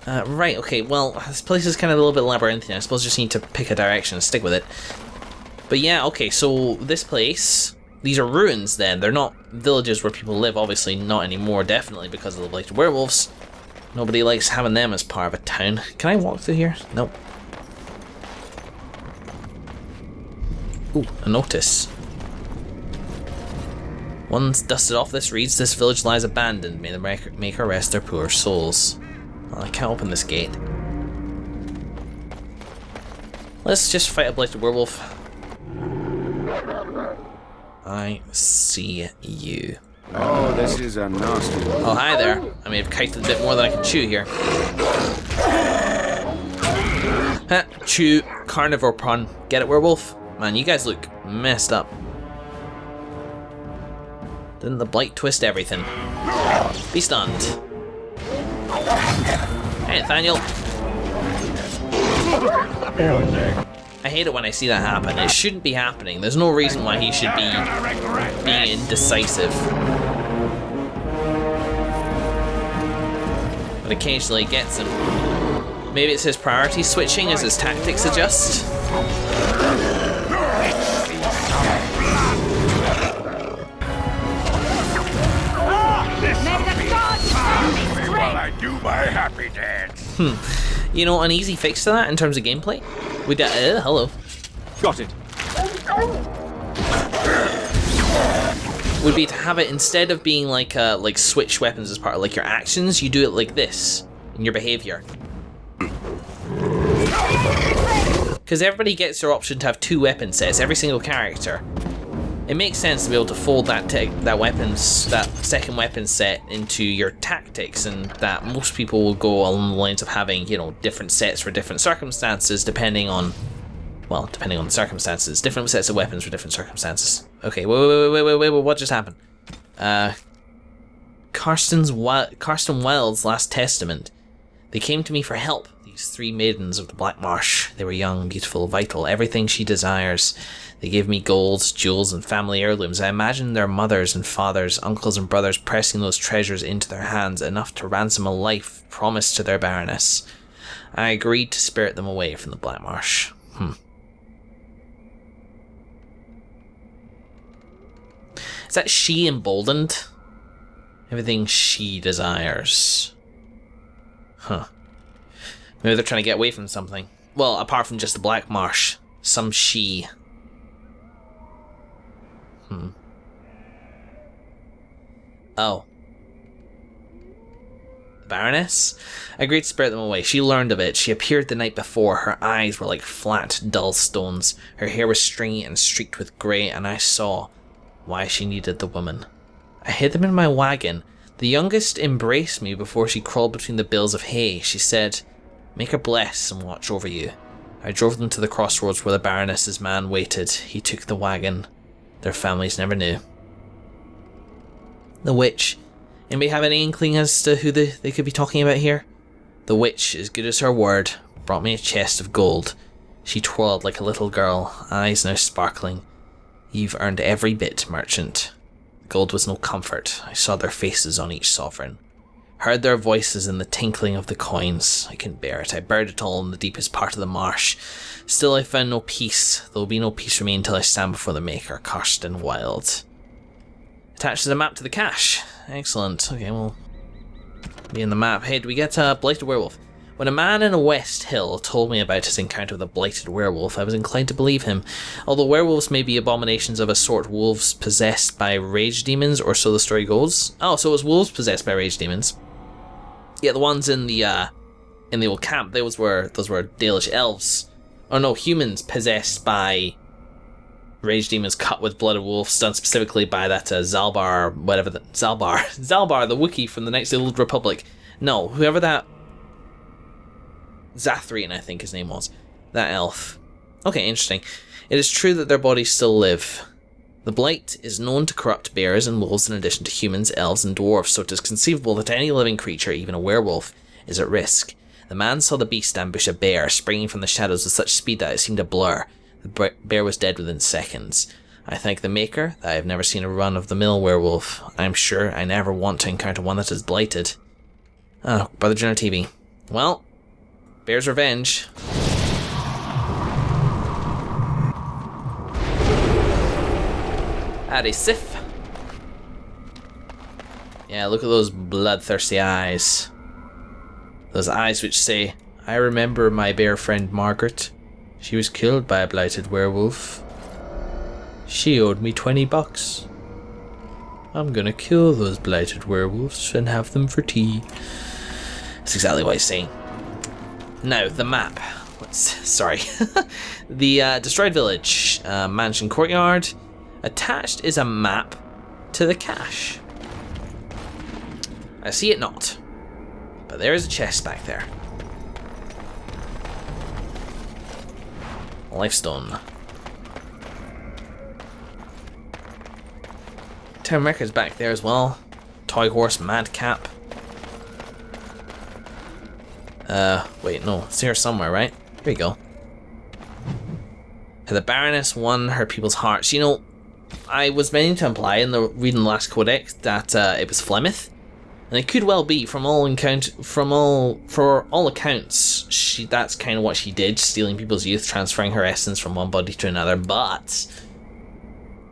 Right, okay, well, this place is kind of a little bit labyrinthine. I suppose I just need to pick a direction and stick with it. But yeah, okay, so this place, these are ruins then. They're not villages where people live, obviously not anymore, definitely because of the blighted werewolves. Nobody likes having them as part of a town. Can I walk through here? Nope. Ooh, a notice. Once dusted off, this reads, "This village lies abandoned. May the Maker rest their poor souls." Well, I can't open this gate. Let's just fight a blighted werewolf. I see you. Oh, this is a nasty one. Oh, hi there. I may have kited a bit more than I can chew here. Ha, chew, carnivore prawn. Get it, werewolf? Man, you guys look messed up. Didn't the blight twist everything? Be stunned. Hey, Nathaniel. I hate it when I see that happen. It shouldn't be happening. There's no reason why he should be being indecisive. But occasionally it gets him. Maybe it's his priority switching as his tactics adjust. While I do my happy dance. You know, an easy fix to that in terms of gameplay? Hello. Got it. Would be to have it, instead of being like switch weapons as part of like your actions, you do it like this in your behavior. Because everybody gets their option to have 2 weapon sets, every single character. It makes sense to be able to fold that second weapon set into your tactics, and that most people will go along the lines of having, you know, different sets for different circumstances, depending on the circumstances. Different sets of weapons for different circumstances. Okay, wait, what just happened? Karsten Wild's Last Testament. They came to me for help, these 3 maidens of the Black Marsh. They were young, beautiful, vital, everything she desires. They gave me gold, jewels, and family heirlooms. I imagine their mothers and fathers, uncles and brothers pressing those treasures into their hands, enough to ransom a life promised to their baroness. I agreed to spirit them away from the Black Marsh. Is that she emboldened? Everything she desires. Huh. Maybe they're trying to get away from something. Well, apart from just the Black Marsh. Some she. Oh. The Baroness? I agreed to spirit them away. She learned of it. She appeared the night before. Her eyes were like flat, dull stones. Her hair was stringy and streaked with grey, and I saw why she needed the woman. I hid them in my wagon. The youngest embraced me before she crawled between the bales of hay. She said, "Make her bless and watch over you." I drove them to the crossroads where the Baroness's man waited. He took the wagon. Their families never knew. The witch. Anybody have any inkling as to who they could be talking about here? The witch, as good as her word, brought me a chest of gold. She twirled like a little girl, eyes now sparkling. "You've earned every bit, merchant." Gold was no comfort. I saw their faces on each sovereign. Heard their voices in the tinkling of the coins. I couldn't bear it. I buried it all in the deepest part of the marsh. Still I found no peace. There will be no peace for me until I stand before the Maker, Karsten Wild. Attaches a map to the cache. Excellent. Okay, we'll be in the map. Hey, do we get a blighted werewolf? When a man in a West Hill told me about his encounter with a blighted werewolf, I was inclined to believe him. Although werewolves may be abominations of a sort, wolves possessed by rage demons, or so the story goes. Oh, so it was wolves possessed by rage demons. Yeah, the ones in the old camp, those were Dalish elves. Oh no, humans possessed by rage demons cut with blood of wolves, done specifically by that Zalbar, whatever the Zalbar, the Wookiee from the Knights of the Old Republic. No, whoever that Zathrian, I think his name was. That elf. Okay, interesting. It is true that their bodies still live. The blight is known to corrupt bears and wolves in addition to humans, elves, and dwarves, so it is conceivable that any living creature, even a werewolf, is at risk. The man saw the beast ambush a bear, springing from the shadows with such speed that it seemed a blur. The bear was dead within seconds. I thank the Maker that I have never seen a run-of-the-mill werewolf. I am sure I never want to encounter one that is blighted. Oh, Brother Jenner TV. Well, bear's revenge. Addy Sif. Yeah, look at those bloodthirsty eyes. Those eyes which say, I remember my bear friend Margaret. She was killed by a blighted werewolf. She owed me $20. I'm gonna kill those blighted werewolves and have them for tea. That's exactly what he's saying. Now, the map. Sorry. The destroyed village, mansion courtyard. Attached is a map to the cache. I see it not, but there is a chest back there. Lifestone. Town record's back there as well. Toy horse, madcap. Wait, no, it's here somewhere, right? Here we go. The Baroness won her people's hearts. You know, I was meaning to imply in reading the last codex that it was Flemeth, and it could well be. For all accounts, that's kind of what she did, stealing people's youth, transferring her essence from one body to another. But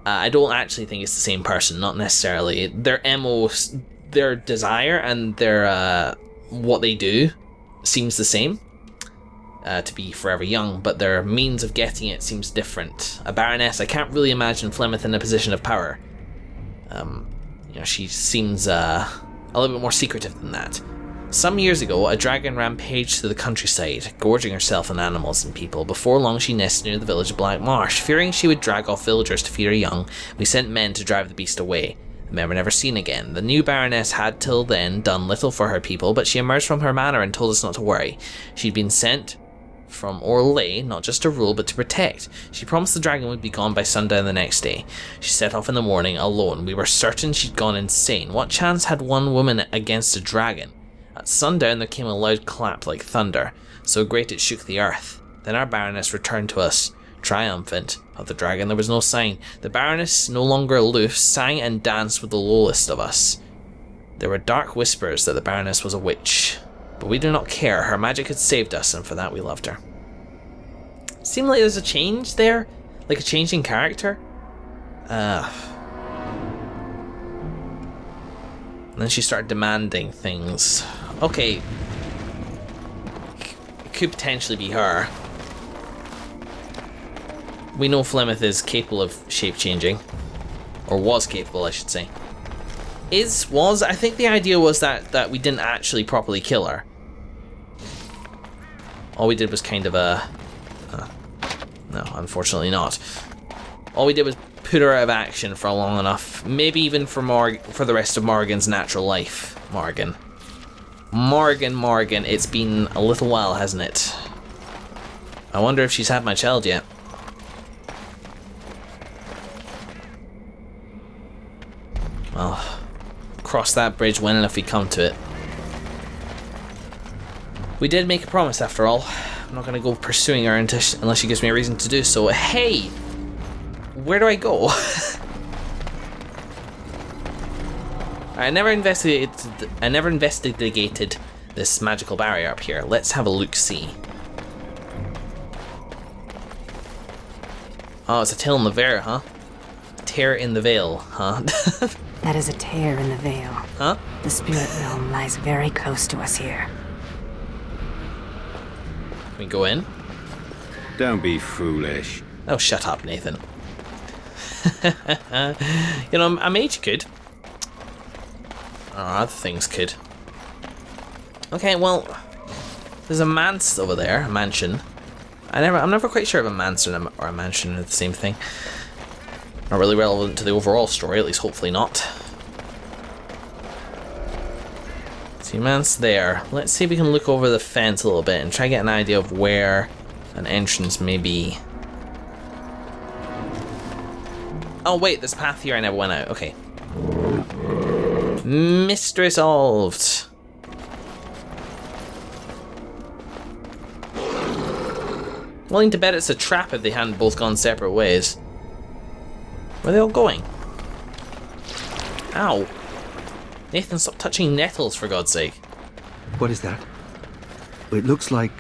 I don't actually think it's the same person. Not necessarily. Their MO, their desire, and their what they do seems the same. To be forever young, but their means of getting it seems different. A Baroness, I can't really imagine Flemeth in a position of power. You know, she seems a little bit more secretive than that. Some years ago, a dragon rampaged through the countryside, gorging herself on animals and people. Before long, she nested near the village of Black Marsh. Fearing she would drag off villagers to feed her young, we sent men to drive the beast away. The men were never seen again. The new Baroness had till then done little for her people, but she emerged from her manor and told us not to worry. She'd been sent from Orlais, not just to rule, but to protect. She promised the dragon would be gone by sundown the next day. She set off in the morning, alone. We were certain she'd gone insane. What chance had one woman against a dragon? At sundown there came a loud clap like thunder, so great it shook the earth. Then our Baroness returned to us, triumphant. Of the dragon there was no sign. The Baroness, no longer aloof, sang and danced with the lowest of us. There were dark whispers that the Baroness was a witch. But we do not care. Her magic had saved us, and for that we loved her. Seemed like there's a change there, like a change in character. And then she started demanding things. Okay, it could potentially be her. We know Flemeth is capable of shape changing, or was capable, I should say. I think the idea was that we didn't actually properly kill her. All we did was kind of no, unfortunately not. All we did was put her out of action for long enough, maybe even for the rest of Morrigan's natural life. Morrigan, it's been a little while, hasn't it? I wonder if she's had my child yet. Well, cross that bridge when and if we come to it. We did make a promise after all. I'm not going to go pursuing her unless she gives me a reason to do so. Hey! Where do I go? I never investigated this magical barrier up here. Let's have a look-see. Oh, it's a tear in the veil, huh? Tear in the veil, huh? That is a tear in the veil. Huh? The spirit realm lies very close to us here. Can we go in? Don't be foolish. Oh, shut up, Nathan. You know, a mage could. Or other things could. Okay, well, there's a manse over there, a mansion. I'm never quite sure if a mansion or a mansion are the same thing. Not really relevant to the overall story, at least hopefully not. See, man's there. Let's see if we can look over the fence a little bit and try to get an idea of where an entrance may be. Oh wait, this path here I never went out. Okay. Mystery solved. Willing to bet it's a trap if they hadn't both gone separate ways. Where are they all going? Ow. Nathan, stop touching nettles, for God's sake. What is that? It looks like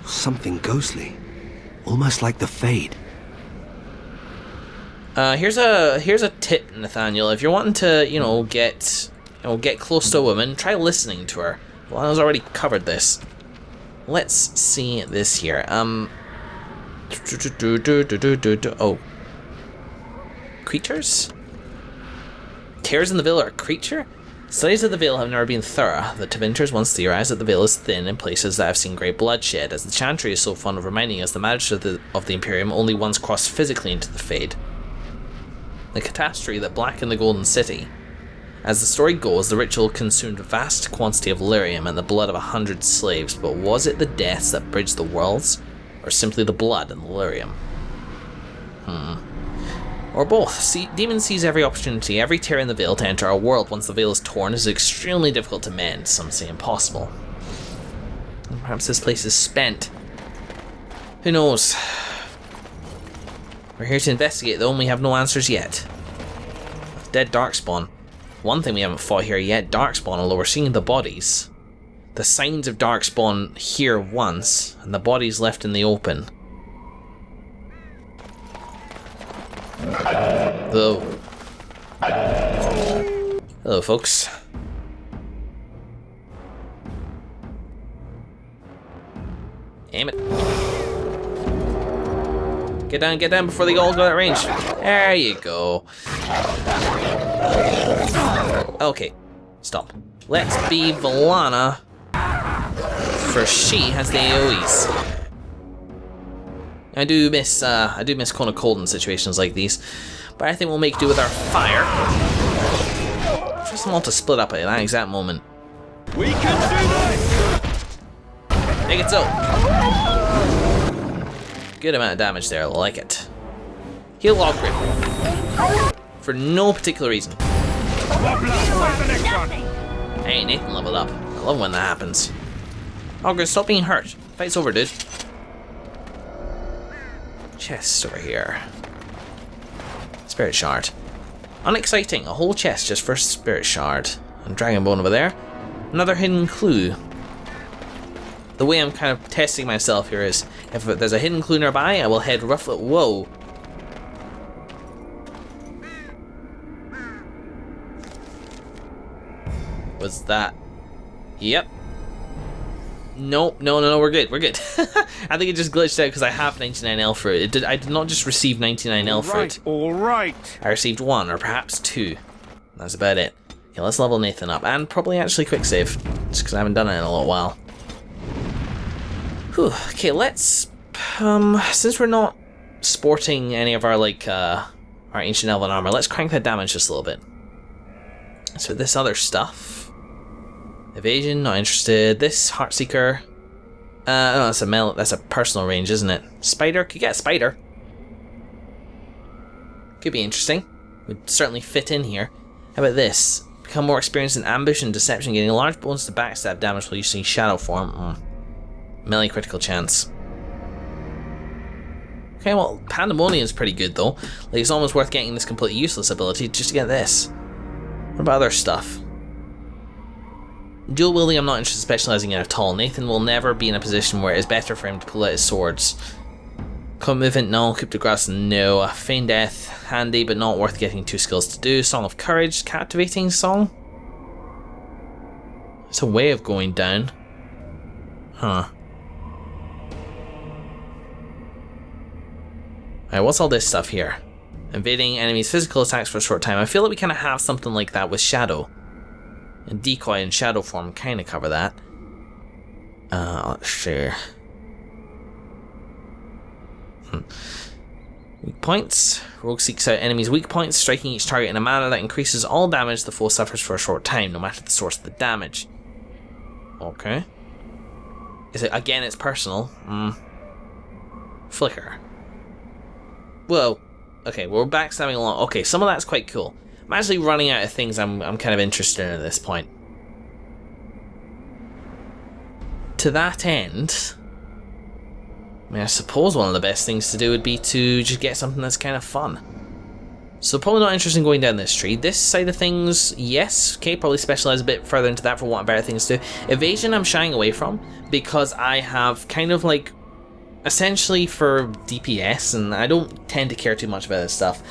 something ghostly. Almost like the Fade. Here's a tip, Nathaniel. If you're wanting to, get close to a woman, try listening to her. Well, I was already covered this. Let's see this here. Oh. Creatures? Tears in the Veil are a creature? Studies of the Veil have never been thorough. The Tevinters once theorized that the Veil is thin in places that have seen great bloodshed, as the Chantry is so fond of reminding us the Magistrates of the Imperium only once crossed physically into the Fade. The catastrophe that blackened the Golden City. As the story goes, the ritual consumed a vast quantity of lyrium and the blood of 100 slaves, but was it the deaths that bridged the worlds, or simply the blood and the lyrium? Or both. See, Demon sees every opportunity, every tear in the Veil to enter our world. Once the Veil is torn, it is extremely difficult to mend, some say impossible. And perhaps this place is spent. Who knows? We're here to investigate though, and we have no answers yet. Dead Darkspawn. One thing we haven't fought here yet, Darkspawn, although we're seeing the bodies. The signs of Darkspawn here once, and the bodies left in the open. Hello. Hello, folks. Aim it. Get down before they all go out of range. There you go. Okay, stop. Let's be Valana, for she has the AoEs. I do miss Kona Cold in situations like these, but I think we'll make do with our fire. Trust them all to split up at that exact moment. We can do this! Make it so. Good amount of damage there, I like it. Heal Log Grip. For no particular reason. Hey, Nathan leveled up. I love when that happens. Ogre, stop being hurt. Fight's over, dude. Chest over here. Spirit Shard. Unexciting. A whole chest just for Spirit Shard. And Dragon Bone over there. Another hidden clue. The way I'm kind of testing myself here is, if there's a hidden clue nearby, I will head roughly... Whoa. Was that... Yep. Nope, no, we're good. I think it just glitched out because I have 99L for it. I did not just receive 99L for it. All right. I received 1, or perhaps 2. That's about it. Okay, let's level Nathan up, and probably actually quick save, just because I haven't done it in a little while. Whew. Okay, let's... since we're not sporting any of our, our Ancient Elven armor, let's crank that damage just a little bit. So this other stuff... Evasion, not interested. This Heartseeker. No, that's a personal range, isn't it? Spider, could get a spider. Could be interesting. Would certainly fit in here. How about this? Become more experienced in ambush and deception, getting a large bonus to backstab damage while using shadow form. Melee critical chance. Okay, well, Pandemonium's pretty good though. Like, it's almost worth getting this completely useless ability just to get this. What about other stuff? Dual wielding, I'm not interested in specialising in at all. Nathan will never be in a position where it is better for him to pull out his swords. Combat movement, no. Coup de grace, no. Feign death, handy but not worth getting 2 skills to do. Song of Courage, captivating song. It's a way of going down. Huh. Alright, what's all this stuff here? Invading enemies' physical attacks for a short time. I feel like we kind of have something like that with Shadow. And Decoy and Shadow form kind of cover that. Sure. Weak points. Rogue seeks out enemies' weak points, striking each target in a manner that increases all damage the foe suffers for a short time, no matter the source of the damage. Okay. Is it, again, it's personal. Flicker. Whoa. Okay, we're backstabbing along. Okay, some of that's quite cool. I'm actually running out of things I'm kind of interested in at this point. To that end, I mean, I suppose one of the best things to do would be to just get something that's kind of fun. So probably not interested in going down this tree. This side of things, yes. Okay, probably specialize a bit further into that for what better things to do. Evasion I'm shying away from because I have kind of like, essentially for DPS, and I don't tend to care too much about this stuff,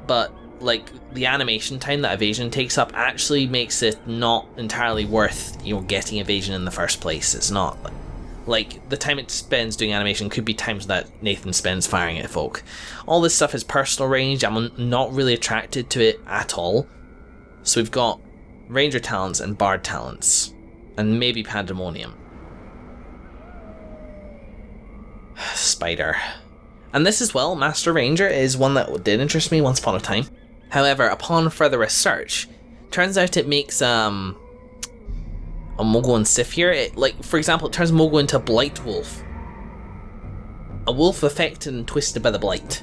but like the animation time that evasion takes up actually makes it not entirely worth, you know, getting evasion in the first place. It's not like the time it spends doing animation could be times that Nathan spends firing at folk. All this stuff is personal range. I'm not really attracted to it at all. So we've got Ranger talents and Bard talents, and maybe Pandemonium. Spider. And this as well, Master Ranger, is one that did interest me once upon a time. However, upon further research, turns out it makes a Mogul and Sif here. It, like, for example, it turns Mogul into a Blight Wolf. A wolf affected and twisted by the Blight.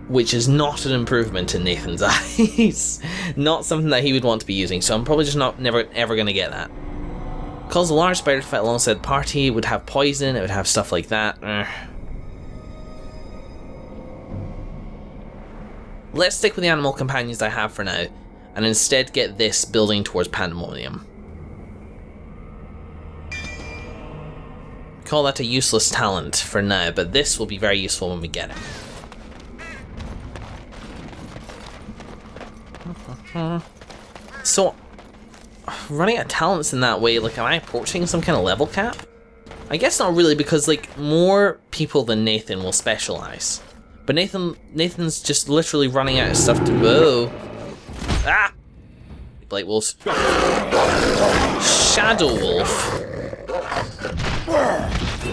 Which is not an improvement in Nathan's eyes. Not something that he would want to be using, so I'm probably just never ever going to get that. Cause a large spider to fight alongside the party, it would have poison, it would have stuff like that. Let's stick with the animal companions I have for now, and instead get this building towards Pandemonium. Call that a useless talent for now, but this will be very useful when we get it. So, running out of talents in that way, like, am I approaching some kind of level cap? I guess not really, because, like, more people than Nathan will specialize. But Nathan's just literally running out of stuff to... Whoa. Ah! Blight Wolves. Shadow Wolf.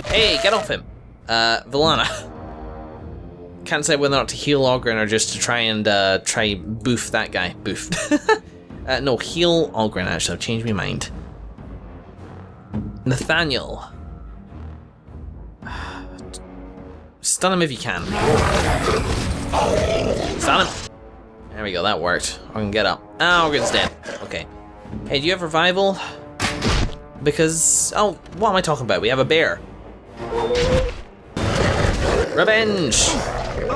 Hey, get off him. Villana. Can't say whether or not to heal Oghren or just to try and boof that guy. Boof. No, heal Oghren, actually. I've changed my mind. Nathaniel. Stun him if you can. Stun him. There we go, that worked. Oghren, get up. Ah, Ogren's dead. Okay. Hey, do you have revival? Because... Oh, what am I talking about? We have a bear. Revenge!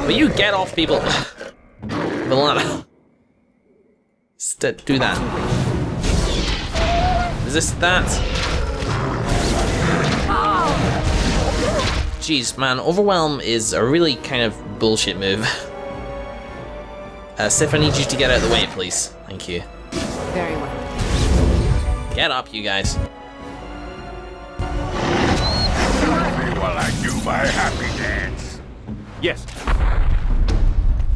Will you get off people? Villana. Do that. Resist that. Jeez, man, Overwhelm is a really kind of bullshit move. Sif, I need you to get out of the way, please. Thank you. Very well. Get up, you guys. While I do my happy dance. Yes.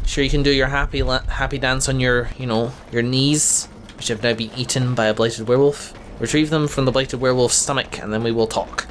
Sure you can do your happy dance on your, you know, your knees, which have now been eaten by a blighted werewolf. Retrieve them from the blighted werewolf's stomach, and then we will talk.